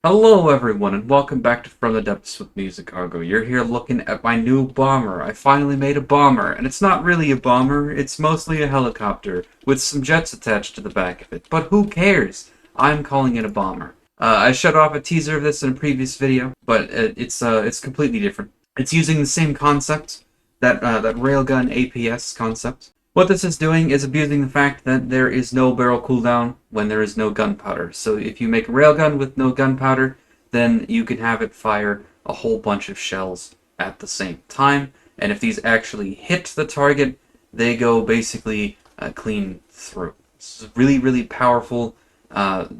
Hello everyone and welcome back to From the Depths with Music Argo. You're here looking at my new bomber. I finally made a bomber, and it's not really a bomber, it's mostly a helicopter with some jets attached to the back of it. But who cares? I'm calling it a bomber. I showed off a teaser of this in a previous video, but it's completely different. It's using the same concept, that railgun APS concept. What this is doing is abusing the fact that there is no barrel cooldown when there is no gunpowder. So if you make a railgun with no gunpowder, then you can have it fire a whole bunch of shells at the same time. And if these actually hit the target, they go basically clean through. It's really, really powerful.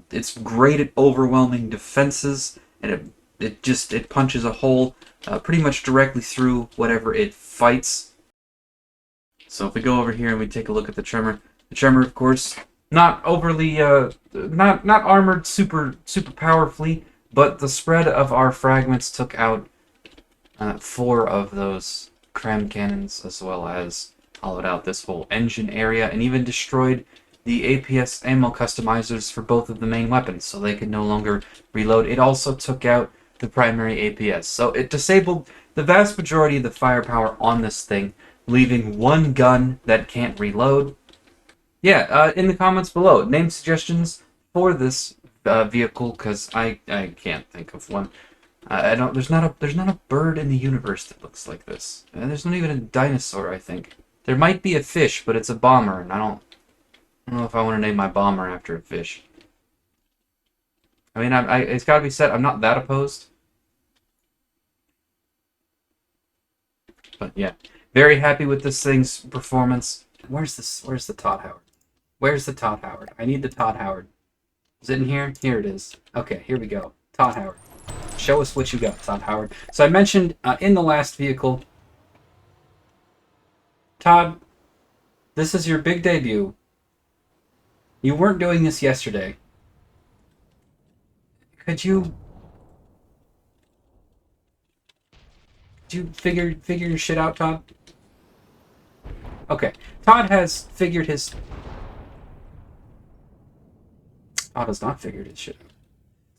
It's great at overwhelming defenses, and it punches a hole pretty much directly through whatever it fights. So if we go over here and we take a look at the tremor, of course, not overly, not armored super powerfully, but the spread of our fragments took out four of those cram cannons, as well as hollowed out this whole engine area, and even destroyed the APS ammo customizers for both of the main weapons, so they could no longer reload. It also took out the primary APS, so it disabled the vast majority of the firepower on this thing, leaving one gun that can't reload. Yeah, in the comments below, name suggestions for this vehicle, because I can't think of one. I don't. There's not a bird in the universe that looks like this. And there's not even a dinosaur. I think there might be a fish, but it's a bomber, and I don't know if I want to name my bomber after a fish. I mean, it's got to be said, I'm not that opposed. But yeah, very happy with this thing's performance. Where's this? Where's the Todd Howard? Where's the Todd Howard? I need the Todd Howard. Is it in here? Here it is. Okay, here we go. Todd Howard. Show us what you got, Todd Howard. So I mentioned in the last vehicle, Todd, this is your big debut. You weren't doing this yesterday. Could you figure your shit out, Todd? Okay. Todd has figured his... Todd has not figured his shit out.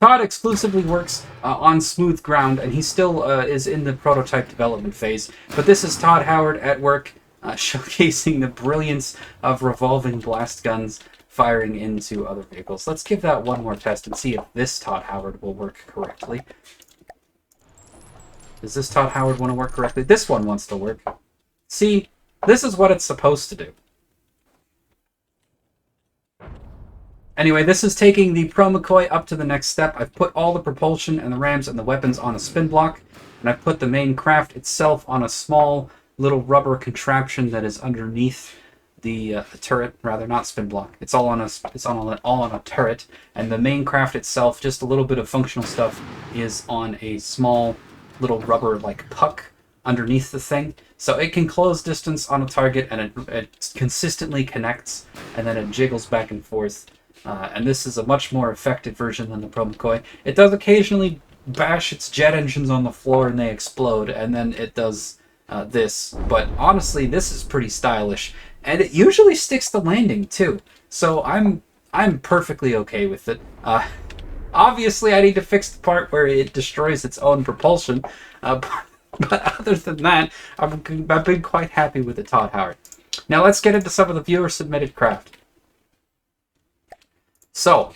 Todd exclusively works on smooth ground, and he still is in the prototype development phase. But this is Todd Howard at work, showcasing the brilliance of revolving blast guns firing into other vehicles. Let's give that one more test and see if this Todd Howard will work correctly. Does this Todd Howard want to work correctly? This one wants to work. See, this is what it's supposed to do. Anyway, this is taking the Pro McCoy up to the next step. I've put all the propulsion and the rams and the weapons on a spin block, and I've put the main craft itself on a small little rubber contraption that is underneath the turret, rather, not spin block. It's all on a turret, and the main craft itself, just a little bit of functional stuff, is on a small little rubber like puck underneath the thing, so it can close distance on a target, and it consistently connects, and then it jiggles back and forth. And this is a much more effective version than the Pro McCoy. It does occasionally bash its jet engines on the floor and they explode, and then it does this. But honestly, this is pretty stylish, and it usually sticks the landing too. So I'm perfectly okay with it. Obviously, I need to fix the part where it destroys its own propulsion. But other than that, I've been quite happy with the Todd Howard. Now let's get into some of the viewer-submitted craft. So,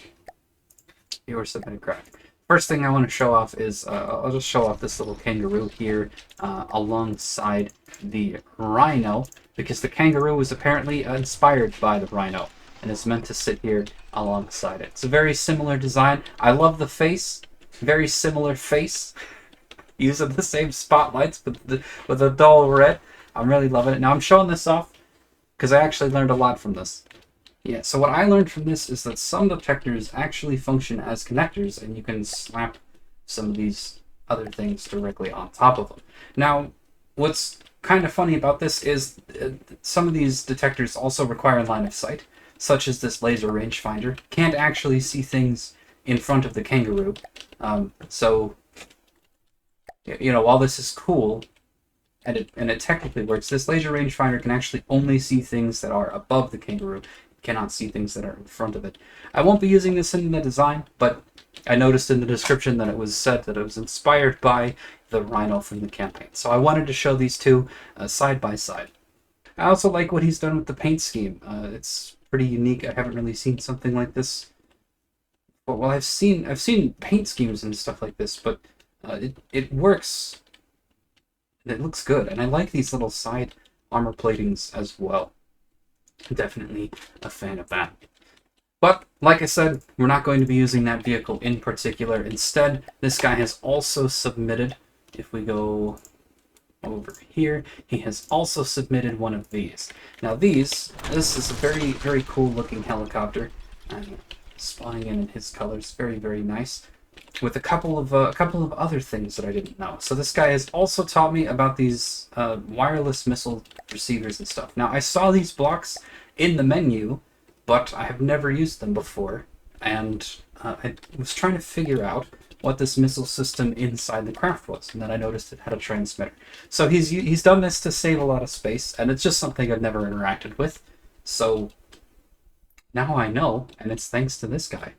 viewer-submitted craft. First thing I want to show off is, I'll just show off this little kangaroo here alongside the rhino, because the kangaroo was apparently inspired by the rhino and is meant to sit here alongside it. It's a very similar design. I love the face. Very similar face. Using the same spotlights with a dull red. I'm really loving it. Now I'm showing this off because I actually learned a lot from this. Yeah, so what I learned from this is that some detectors actually function as connectors, and you can slap some of these other things directly on top of them. Now, what's kind of funny about this is some of these detectors also require line of sight, such as this laser rangefinder. Can't actually see things in front of the kangaroo. So, you know, while this is cool, and it technically works, this laser rangefinder can actually only see things that are above the kangaroo. cannot see things that are in front of it. I won't be using this in the design, but I noticed in the description that it was said that it was inspired by the Rhino from the campaign. So I wanted to show these two side by side. I also like what he's done with the paint scheme. It's pretty unique. I haven't really seen something like this. Well, I've seen paint schemes and stuff like this, but it works. It looks good, and I like these little side armor platings as well. Definitely a fan of that. But, like I said, we're not going to be using that vehicle in particular. Instead, this guy has also submitted, if we go over here, he has also submitted one of these. Now this is a very, very cool looking helicopter. I'm spotting in his colors, very, very nice. With a couple of other things that I didn't know. So this guy has also taught me about these wireless missile receivers and stuff. Now I saw these blocks in the menu, but I have never used them before, and I was trying to figure out what this missile system inside the craft was, and then I noticed it had a transmitter. So he's done this to save a lot of space, and it's just something I've never interacted with. So now I know, and it's thanks to this guy.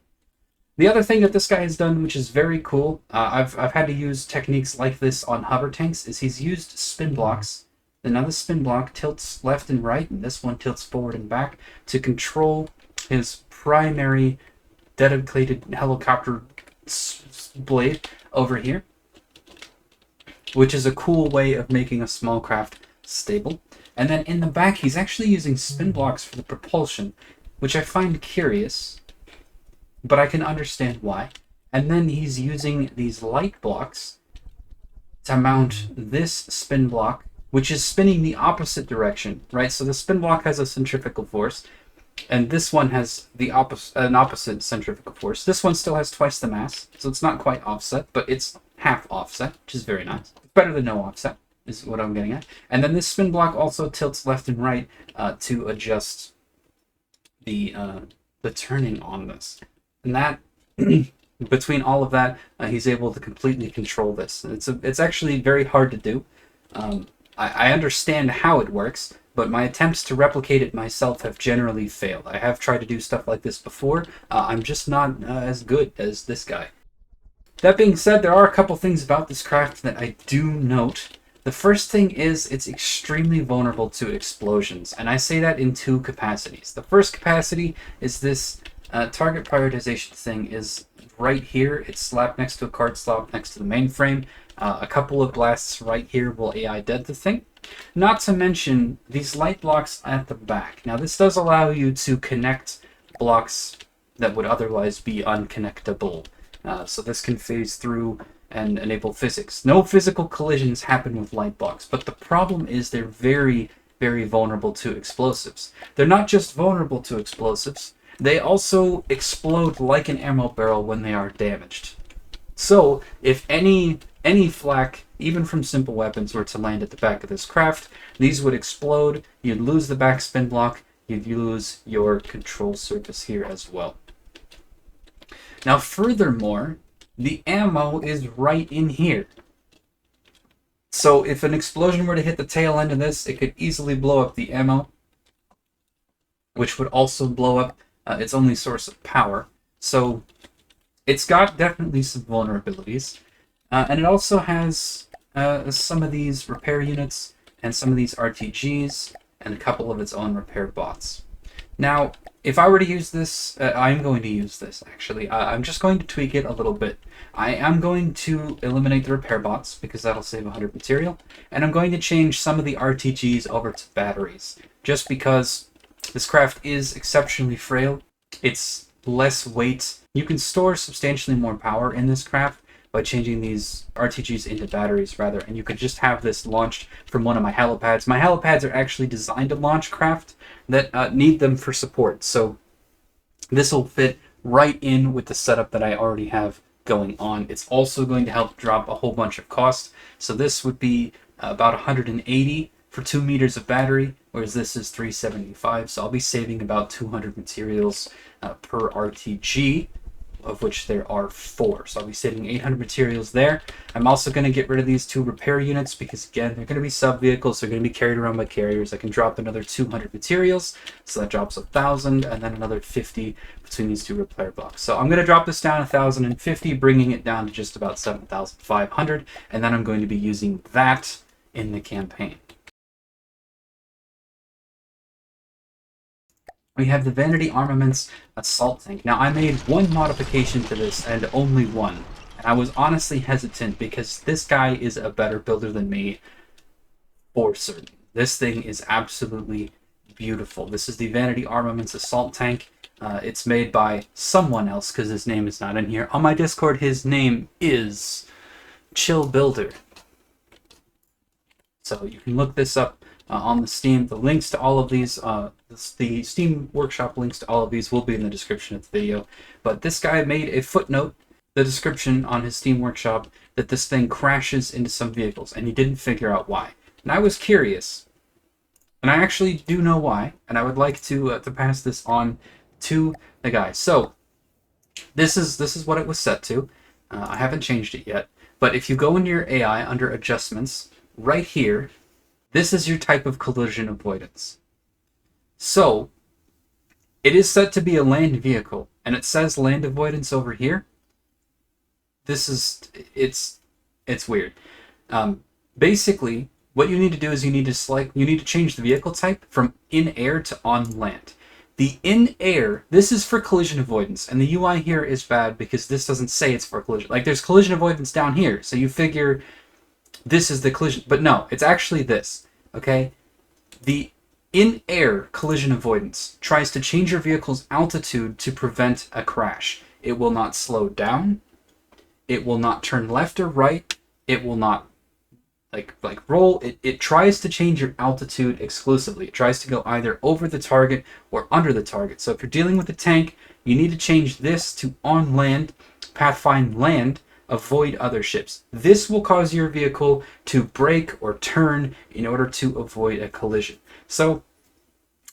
The other thing that this guy has done, which is very cool, I've had to use techniques like this on hover tanks, is he's used spin blocks. And now the spin block tilts left and right, and this one tilts forward and back to control his primary dedicated helicopter blade over here, which is a cool way of making a small craft stable. And then in the back, he's actually using spin blocks for the propulsion, which I find curious, but I can understand why. And then he's using these light blocks to mount this spin block, which is spinning the opposite direction, right? So the spin block has a centrifugal force, and this one has an opposite centrifugal force. This one still has twice the mass, so it's not quite offset, but it's half offset, which is very nice. It's better than no offset, is what I'm getting at. And then this spin block also tilts left and right to adjust the turning on this. And that, between all of that, he's able to completely control this. It's actually very hard to do. I understand how it works, but my attempts to replicate it myself have generally failed. I have tried to do stuff like this before. I'm just not as good as this guy. That being said, there are a couple things about this craft that I do note. The first thing is it's extremely vulnerable to explosions, and I say that in two capacities. The first capacity is this target prioritization thing is right here. It's slapped next to a card slot next to the mainframe. A couple of blasts right here will AI dead the thing. Not to mention these light blocks at the back. Now this does allow you to connect blocks that would otherwise be unconnectable. So this can phase through and enable physics. No physical collisions happen with light blocks, but the problem is they're very, very vulnerable to explosives. They're not just vulnerable to explosives, they also explode like an ammo barrel when they are damaged. So if any flak, even from simple weapons, were to land at the back of this craft, these would explode, you'd lose the back spin block, you'd lose your control surface here as well. Now furthermore, the ammo is right in here. So if an explosion were to hit the tail end of this, it could easily blow up the ammo, which would also blow up its only source of power. So it's got definitely some vulnerabilities. And it also has some of these repair units and some of these RTGs and a couple of its own repair bots. Now, if I were to use this, I'm going to use this actually. I'm just going to tweak it a little bit. I am going to eliminate the repair bots because that'll save 100 material. And I'm going to change some of the RTGs over to batteries just because this craft is exceptionally frail. It's less weight. You can store substantially more power in this craft by changing these RTGs into batteries rather, and you could just have this launched from one of my helipads. My helipads are actually designed to launch craft that need them for support, so this will fit right in with the setup that I already have going on. It's also going to help drop a whole bunch of cost, so this would be about 180 for 2 meters of battery, whereas this is 375, so I'll be saving about 200 materials per RTG. of which there are 4. So I'll be saving 800 materials there. I'm also going to get rid of these 2 repair units because, again, they're going to be sub-vehicles. They're going to be carried around by carriers. I can drop another 200 materials, so that drops 1,000, and then another 50 between these 2 repair blocks. So I'm going to drop this down 1,050, bringing it down to just about 7,500, and then I'm going to be using that in the campaign. We have the Vanity Armaments Assault Tank. Now, I made 1 modification to this, and only 1. And I was honestly hesitant because this guy is a better builder than me for certain. This thing is absolutely beautiful. This is the Vanity Armaments Assault Tank. It's made by someone else because his name is not in here. On my Discord, his name is Chill Builder. So you can look this up on the Steam. The links to all of these, the Steam Workshop links to all of these will be in the description of the video. But this guy made a footnote, the description on his Steam Workshop, that this thing crashes into some vehicles, and he didn't figure out why. And I was curious, and I actually do know why, and I would like to pass this on to the guy. So this is what it was set to. I haven't changed it yet, but if you go into your AI under Adjustments, right here, this is your type of collision avoidance. So it is set to be a land vehicle, and it says land avoidance over here. It's weird. Basically, what you need to do is you need to change the vehicle type from in air to on land. The in air, this is for collision avoidance, and the UI here is bad because this doesn't say it's for collision. Like, there's collision avoidance down here, so you figure this is the collision, but no, it's actually this, okay? The in-air collision avoidance tries to change your vehicle's altitude to prevent a crash. It will not slow down, it will not turn left or right, it will not like roll. It tries to change your altitude exclusively. It tries to go either over the target or under the target. So if you're dealing with a tank, you need to change this to on land, pathfind land, avoid other ships. This will cause your vehicle to brake or turn in order to avoid a collision. So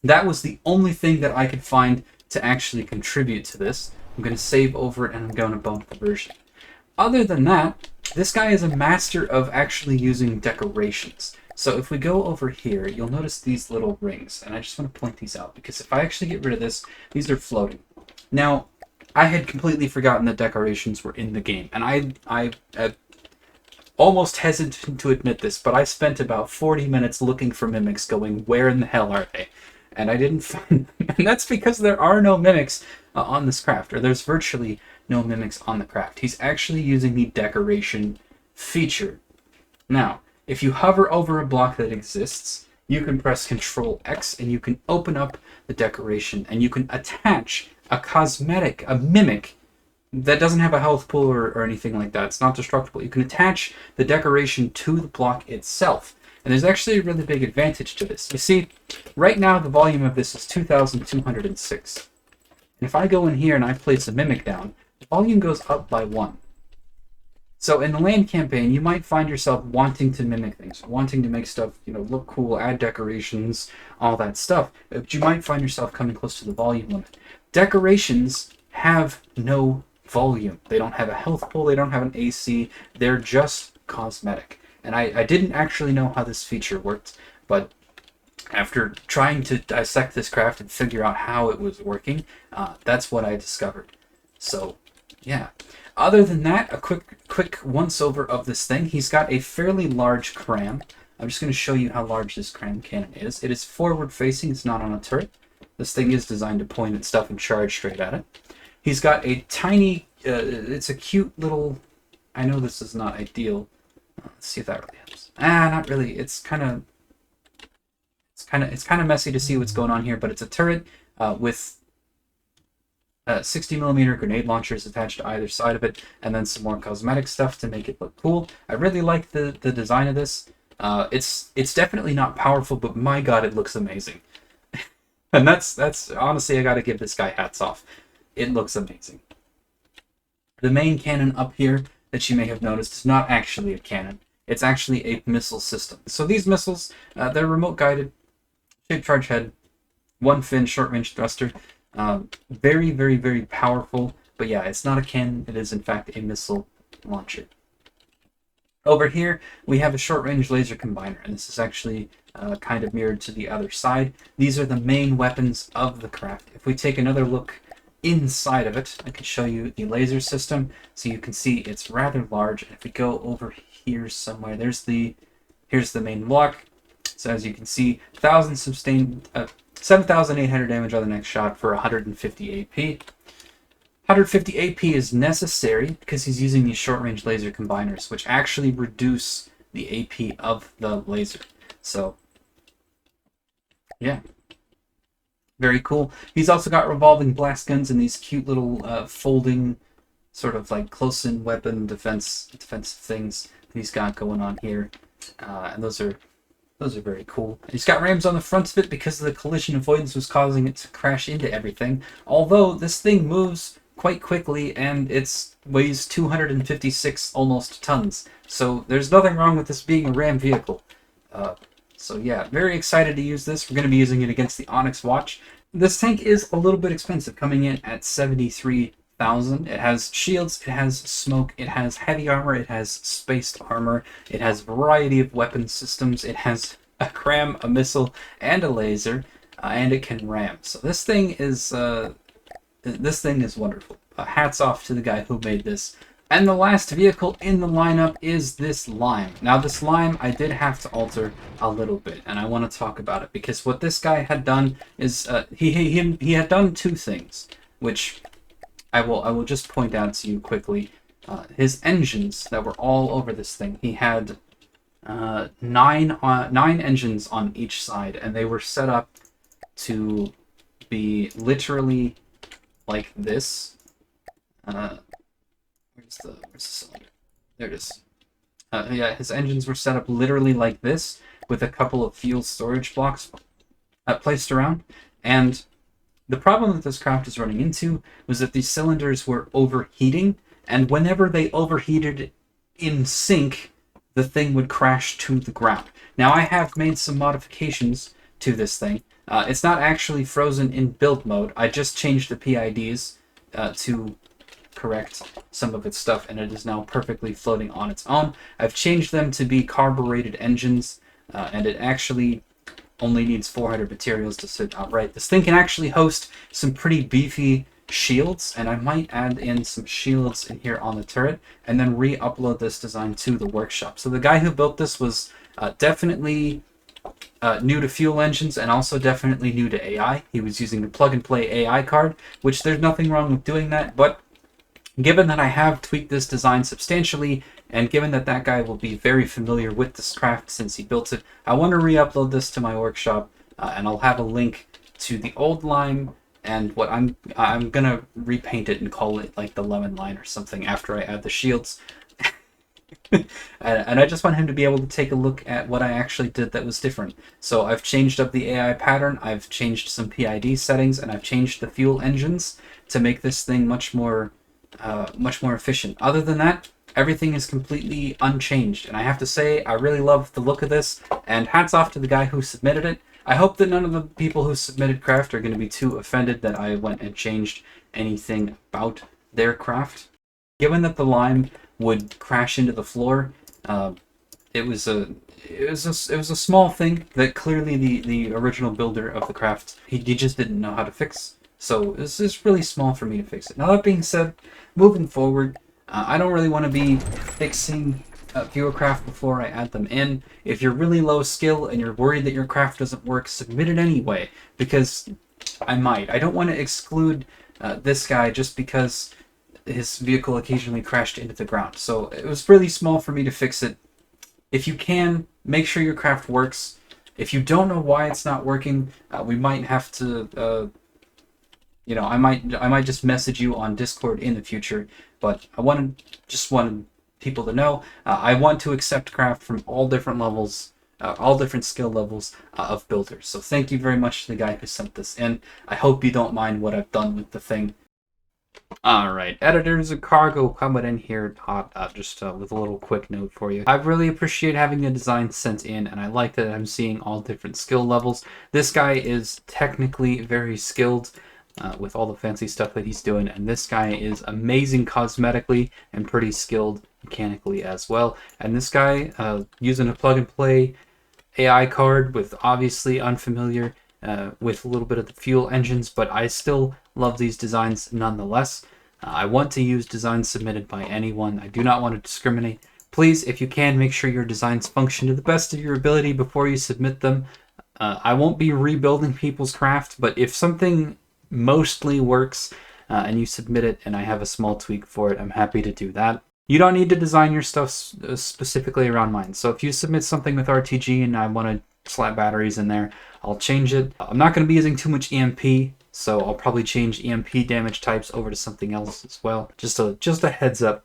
that was the only thing that I could find to actually contribute to this. I'm going to save over it and I'm going to bump the version. Other than that, this guy is a master of actually using decorations. So if we go over here, you'll notice these little rings, and I just want to point these out because if I actually get rid of this, these are floating. Now, I had completely forgotten that decorations were in the game, and I almost hesitant to admit this, but I spent about 40 minutes looking for mimics going, where in the hell are they? And I didn't find them, and that's because there are no mimics on this craft, or there's virtually no mimics on the craft. He's actually using the decoration feature. Now, if you hover over a block that exists, you can press Control X and you can open up the decoration and you can attach a cosmetic, a mimic that doesn't have a health pool or anything like that. It's not destructible. You can attach the decoration to the block itself. And there's actually a really big advantage to this. You see, right now the volume of this is 2,206. And if I go in here and I place a mimic down, the volume goes up by 1. So in the land campaign, you might find yourself wanting to mimic things, wanting to make stuff, look cool, add decorations, all that stuff. But you might find yourself coming close to the volume limit. Decorations have no volume. They don't have a health pool, they don't have an AC, they're just cosmetic. And I didn't actually know how this feature worked, but after trying to dissect this craft and figure out how it was working, that's what I discovered. So, yeah. Other than that, a quick once-over of this thing. He's got a fairly large cram. I'm just going to show you how large this cram cannon is. It is forward-facing. It's not on a turret. This thing is designed to point at stuff and charge straight at it. He's got a tiny... it's a cute little... I know this is not ideal. Let's see if that really helps. Not really. It's kind of messy to see what's going on here, but it's a turret with 60mm grenade launchers attached to either side of it, and then some more cosmetic stuff to make it look cool. I really like the design of this. It's definitely not powerful, but my god, it looks amazing. And that's honestly, I gotta give this guy hats off. It looks amazing. The main cannon up here that you may have noticed is not actually a cannon. It's actually a missile system. So these missiles, they're remote guided, shaped charge head, one fin, short range thruster. Very, very, very powerful. But yeah, it's not a cannon. It is in fact a missile launcher. Over here, we have a short-range laser combiner, and this is actually kind of mirrored to the other side. These are the main weapons of the craft. If we take another look inside of it, I can show you the laser system, so you can see it's rather large. If we go over here somewhere, here's the main block. So as you can see, 7,800 damage on the next shot for 150 AP. 150 AP is necessary because he's using these short-range laser combiners, which actually reduce the AP of the laser. So, yeah. Very cool. He's also got revolving blast guns and these cute little folding, sort of like close-in weapon defensive things that he's got going on here. And those are very cool. He's got rams on the front of it because the collision avoidance was causing it to crash into everything. Although this thing moves quite quickly and it weighs 256 almost tons. So there's nothing wrong with this being a ram vehicle. So yeah, very excited to use this. We're going to be using it against the Onyx Watch. This tank is a little bit expensive, coming in at 73,000. It has shields, it has smoke, it has heavy armor, it has spaced armor, it has a variety of weapon systems, it has a cram, a missile, and a laser, and it can ram. So this thing is wonderful. Hats off to the guy who made this. And the last vehicle in the lineup is this Lime. Now this Lime I did have to alter a little bit, and I want to talk about it because what this guy had done is he had done two things, which I will just point out to you quickly. His engines that were all over this thing. He had nine engines on each side, and they were set up to be literally like this. Where's the cylinder? There it is. Yeah, his engines were set up literally like this, with a couple of fuel storage blocks placed around. And the problem that this craft is running into was that these cylinders were overheating, and whenever they overheated in sync, the thing would crash to the ground. Now, I have made some modifications to this thing. It's not actually frozen in build mode. I just changed the PIDs to correct some of its stuff, and it is now perfectly floating on its own. I've changed them to be carbureted engines, and it actually only needs 400 materials to sit outright. This thing can actually host some pretty beefy shields, and I might add in some shields in here on the turret, and then re-upload this design to the workshop. So the guy who built this was definitely new to fuel engines, and also definitely new to AI. He was using the plug-and-play AI card, which there's nothing wrong with doing that, but given that I have tweaked this design substantially, and given that that guy will be very familiar with this craft since he built it, I want to re-upload this to my workshop, and I'll have a link to the old Lime, and what I'm gonna repaint it and call it like the Lemon Line or something after I add the shields. And I just want him to be able to take a look at what I actually did that was different. So I've changed up the AI pattern, I've changed some PID settings, and I've changed the fuel engines to make this thing much more efficient. Other than that, everything is completely unchanged, and I have to say I really love the look of this, and hats off to the guy who submitted it. I hope that none of the people who submitted craft are going to be too offended that I went and changed anything about their craft. Given that the Lime would crash into the floor, it was a small thing that clearly the original builder of the craft he just didn't know how to fix. So this is really small for me to fix it. Now that being said, moving forward, I don't really want to be fixing viewer craft before I add them in. If you're really low skill and you're worried that your craft doesn't work, submit it anyway, because I might. I don't want to exclude this guy just because his vehicle occasionally crashed into the ground. So it was really small for me to fix it. If you can, make sure your craft works. If you don't know why it's not working, we might have to... I might just message you on Discord in the future, but I just wanted people to know I want to accept craft from all different levels, all different skill levels of builders. So thank you very much to the guy who sent this in. I hope you don't mind what I've done with the thing. Alright, editors of cargo coming in here just with a little quick note for you. I really appreciate having the design sent in, and I like that I'm seeing all different skill levels. This guy is technically very skilled. with all the fancy stuff that he's doing. And this guy is amazing cosmetically and pretty skilled mechanically as well. And this guy, using a plug and play AI card with obviously unfamiliar with a little bit of the fuel engines, but I still love these designs nonetheless. I want to use designs submitted by anyone. I do not want to discriminate. Please, if you can, make sure your designs function to the best of your ability before you submit them. I won't be rebuilding people's craft, but if something mostly works and you submit it and I have a small tweak for it, I'm happy to do that. You don't need to design your stuff specifically around mine. So if you submit something with RTG and I want to slap batteries in there, I'll change it. I'm not going to be using too much EMP, so I'll probably change EMP damage types over to something else as well. Just a heads up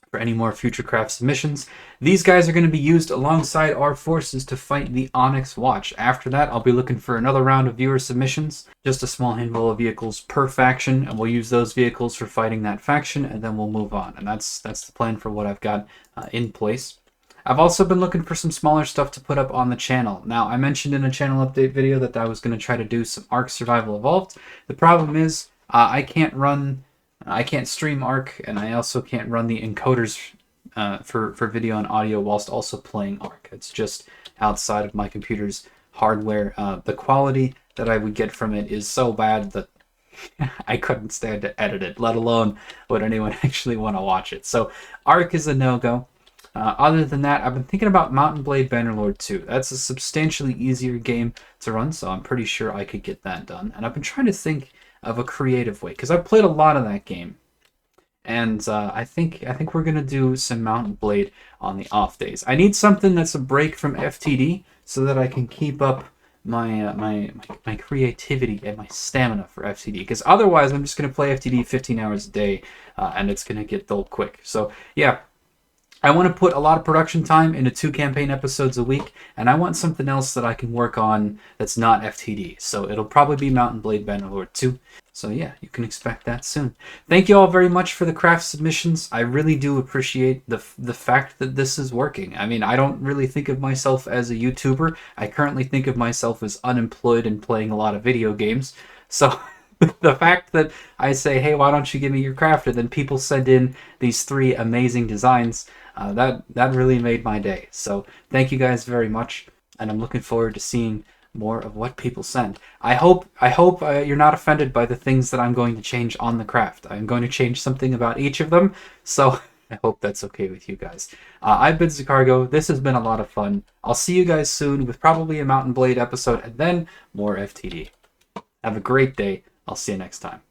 for any more future craft submissions. These guys are going to be used alongside our forces to fight the Onyx Watch. After that, I'll be looking for another round of viewer submissions, just a small handful of vehicles per faction, and we'll use those vehicles for fighting that faction, and then we'll move on. And that's the plan for what I've got in place. I've also been looking for some smaller stuff to put up on the channel. Now, I mentioned in a channel update video that I was going to try to do some Ark Survival Evolved. The problem is I can't stream Ark, and I also can't run the encoders for video and audio whilst also playing Ark. It's just outside of my computer's hardware. The quality that I would get from it is so bad that I couldn't stand to edit it, let alone would anyone actually want to watch it. So Ark is a no-go. Other than that, I've been thinking about Mountain Blade Bannerlord 2. That's a substantially easier game to run, so I'm pretty sure I could get that done. And I've been trying to think of a creative way, because I've played a lot of that game, and I think we're gonna do some Mountain Blade on the off days. I need something that's a break from FTD so that I can keep up my my creativity and my stamina for FTD, because otherwise I'm just gonna play FTD 15 hours a day, and it's gonna get dull quick. So yeah, I want to put a lot of production time into 2 campaign episodes a week, and I want something else that I can work on that's not FTD. So it'll probably be Mountain Blade Bannerlord 2. So yeah, you can expect that soon. Thank you all very much for the craft submissions. I really do appreciate the fact that this is working. I mean, I don't really think of myself as a YouTuber. I currently think of myself as unemployed and playing a lot of video games. So the fact that I say, hey, why don't you give me your craft, and then people send in these 3 amazing designs, that really made my day. So thank you guys very much, and I'm looking forward to seeing more of what people send. I hope you're not offended by the things that I'm going to change on the craft. I'm going to change something about each of them, so I hope that's okay with you guys. I've been Zacargo. This has been a lot of fun. I'll see you guys soon with probably a Mountain Blade episode and then more FTD. Have a great day. I'll see you next time.